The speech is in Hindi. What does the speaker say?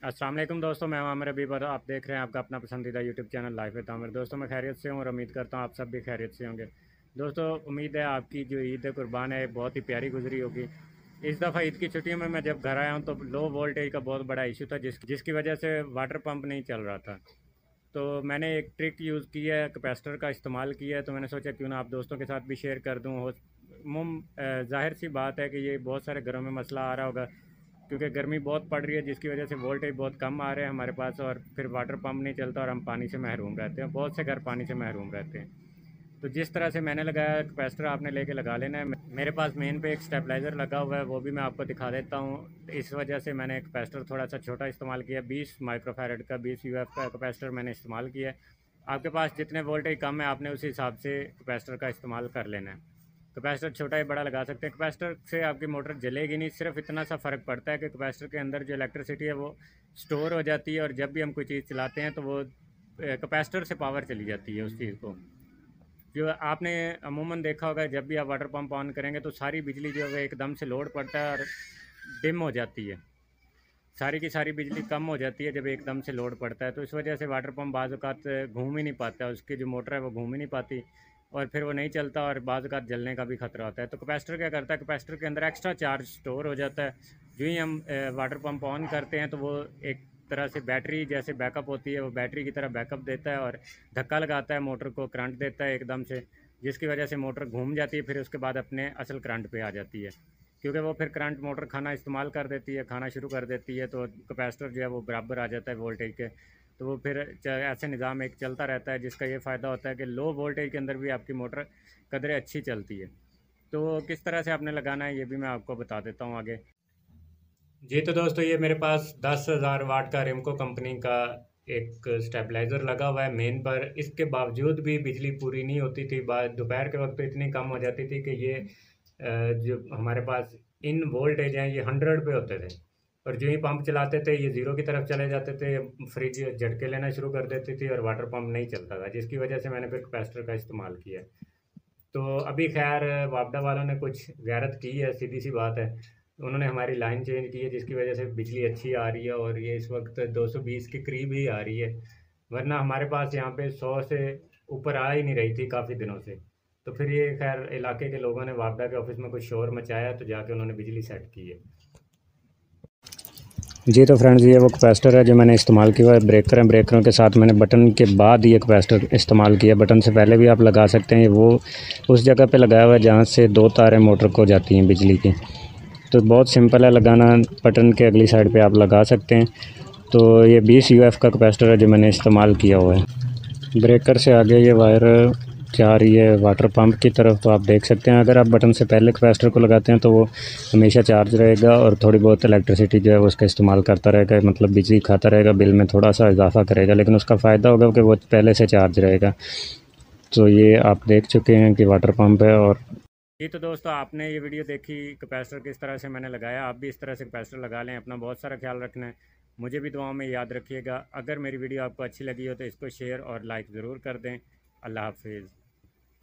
अस्सलाम वालेकुम दोस्तों, मैं हूं आमिर हबीब और आप देख रहे हैं आपका अपना पसंदीदा YouTube channel life with Aamir. दोस्तों मैं खैरियत से हूं और उम्मीद करता हूं आप सब भी खैरियत से होंगे। दोस्तों उम्मीद है आपकी जो ईद कुर्बान है बहुत ही प्यारी गुजरी होगी। इस दफ़ा ईद की छुट्टियों में मैं जब घर आया हूं तो लो वोल्टेज का बहुत बड़ा इशू था जिसकी वजह से वाटर पंप नहीं चल रहा था। तो मैंने एक ट्रिक यूज़ की है, कैपेसिटर का इस्तेमाल किया है। तो मैंने सोचा क्यों ना आप दोस्तों के साथ भी शेयर कर दूँ। हो ज़ाहिर सी बात है कि ये बहुत सारे घरों में मसला आ रहा होगा क्योंकि गर्मी बहुत पड़ रही है जिसकी वजह से वोल्टेज बहुत कम आ रहे हैं हमारे पास और फिर वाटर पंप नहीं चलता और हम पानी से महरूम रहते हैं। बहुत से घर पानी से महरूम रहते हैं। तो जिस तरह से मैंने लगाया कैपेसिटर आपने लेके लगा लेना है। मेरे पास मेन पे एक स्टेबलाइज़र लगा हुआ है, वो भी मैं आपको दिखा देता हूँ। इस वजह से मैंने कैपेसिटर थोड़ा सा छोटा इस्तेमाल किया, 20 माइक्रोफैरड का 20 यूएफ का कैपेसिटर मैंने इस्तेमाल किया है। आपके पास जितने वोल्टेज कम है आपने उसी हिसाब से कैपेसिटर का इस्तेमाल कर लेना है। कैपेसिटर छोटा या बड़ा लगा सकते हैं। कैपेसिटर से आपकी मोटर जलेगी नहीं, सिर्फ इतना सा फ़र्क पड़ता है कि कैपेसिटर के अंदर जो इलेक्ट्रिसिटी है वो स्टोर हो जाती है और जब भी हम कोई चीज़ चलाते हैं तो वो कैपेसिटर से पावर चली जाती है उस चीज़ को। जो आपने अमूमन देखा होगा जब भी आप वाटर पंप ऑन करेंगे तो सारी बिजली जो है एकदम से लोड पड़ता है और डिम हो जाती है। सारी की सारी बिजली कम हो जाती है जब एकदम से लोड पड़ता है। तो इस वजह से वाटर पंप बाज़ औक़ात घूम ही नहीं पाता, उसकी जो मोटर है वो घूम ही नहीं पाती और फिर वो नहीं चलता और बाज़ औक़ात जलने का भी ख़तरा होता है। तो कैपेसिटर क्या करता है, कैपेसिटर के अंदर एक्स्ट्रा चार्ज स्टोर हो जाता है। जो ही हम वाटर पंप ऑन करते हैं तो वो एक तरह से बैटरी जैसे बैकअप होती है, वो बैटरी की तरह बैकअप देता है और धक्का लगाता है मोटर को, करंट देता है एकदम से, जिसकी वजह से मोटर घूम जाती है। फिर उसके बाद अपने असल करंट पे आ जाती है क्योंकि वो फिर करंट मोटर खाना इस्तेमाल कर देती है, खाना शुरू कर देती है। तो कैपेसिटर जो है वो बराबर आ जाता है वोल्टेज के। तो वो फिर ऐसे निज़ाम एक चलता रहता है जिसका ये फ़ायदा होता है कि लो वोल्टेज के अंदर भी आपकी मोटर कदरे अच्छी चलती है। तो किस तरह से आपने लगाना है ये भी मैं आपको बता देता हूँ आगे। जी तो दोस्तों ये मेरे पास 10,000 वाट का रिमको कंपनी का एक स्टेबलाइज़र लगा हुआ है मेन पर। इसके बावजूद भी बिजली पूरी नहीं होती थी। दोपहर के वक्त तो इतनी कम हो जाती थी कि ये जो हमारे पास इन वोल्टेज हैं ये 100 पे होते थे और जो ही पंप चलाते थे ये ज़ीरो की तरफ चले जाते थे। फ्रिज झटके लेना शुरू कर देती थी और वाटर पंप नहीं चलता था, जिसकी वजह से मैंने फिर कैपेसिटर का इस्तेमाल किया। तो अभी खैर वापडा वालों ने कुछ गैरत की है, सीधी सी बात है। उन्होंने हमारी लाइन चेंज की है जिसकी वजह से बिजली अच्छी आ रही है और ये इस वक्त 220 के करीब ही आ रही है। वरना हमारे पास यहाँ पे 100 से ऊपर आ ही नहीं रही थी काफ़ी दिनों से। तो फिर ये खैर इलाके के लोगों ने वापडा के ऑफिस में कुछ शोर मचाया तो जाके उन्होंने बिजली सेट की है। जी तो फ्रेंड्स ये वो कैपेसिटर है जो मैंने इस्तेमाल किया है। ब्रेकर है, ब्रेकरों के साथ मैंने बटन के बाद ये कैपेसिटर इस्तेमाल किया। बटन से पहले भी आप लगा सकते हैं। वो उस जगह पे लगाया हुआ है जहाँ से दो तारें मोटर को जाती हैं बिजली की। तो बहुत सिंपल है लगाना, बटन के अगली साइड पे आप लगा सकते हैं। तो ये 20 यूएफ का कैपेसिटर है जो मैंने इस्तेमाल किया हुआ है। ब्रेकर से आगे ये वायर जा रही है वाटर पंप की तरफ, तो आप देख सकते हैं। अगर आप बटन से पहले कैपेसिटर को लगाते हैं तो वो हमेशा चार्ज रहेगा और थोड़ी बहुत इलेक्ट्रिसिटी जो है वो उसका इस्तेमाल करता रहेगा, मतलब बिजली खाता रहेगा, बिल में थोड़ा सा इजाफा करेगा, लेकिन उसका फ़ायदा होगा कि वो पहले से चार्ज रहेगा। तो ये आप देख चुके हैं कि वाटर पंप है। और जी तो दोस्तों आपने ये वीडियो देखी कैपेसिटर किस तरह से मैंने लगाया। आप भी इस तरह से कैपेसिटर लगा लें। अपना बहुत सारा ख्याल रखना है। मुझे भी दुआओं में याद रखिएगा। अगर मेरी वीडियो आपको अच्छी लगी हो तो इसको शेयर और लाइक ज़रूर कर दें। अल्लाह हाफिज़।